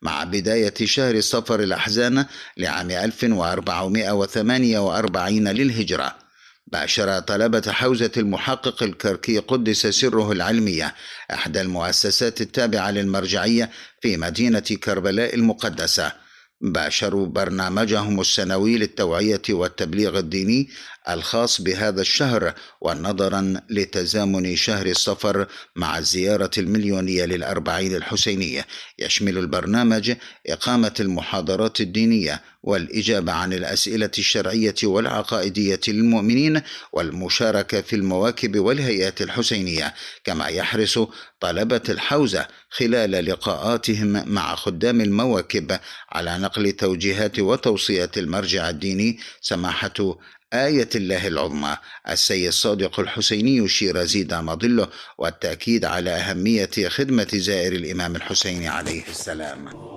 مع بداية شهر صفر الأحزان لعام 1448 للهجرة. باشر طلبة حوزة المحقق الكركي قدس سره العلمية إحدى المؤسسات التابعة للمرجعية في مدينة كربلاء المقدسة، باشروا برنامجهم السنوي للتوعية والتبليغ الديني الخاص بهذا الشهر، ونظرا لتزامن شهر الصفر مع الزيارة المليونية للأربعين الحسينية، يشمل البرنامج إقامة المحاضرات الدينية والإجابة عن الأسئلة الشرعية والعقائدية للمؤمنين والمشاركة في المواكب والهيئات الحسينية. كما يحرص طلبة الحوزة خلال لقاءاتهم مع خدام المواكب على نقل توجيهات وتوصيات المرجع الديني سماحة آية الله العظمى السيد صادق الحسيني الشيرازي دام ظله، والتأكيد على أهمية خدمة زائر الإمام الحسين عليه السلام.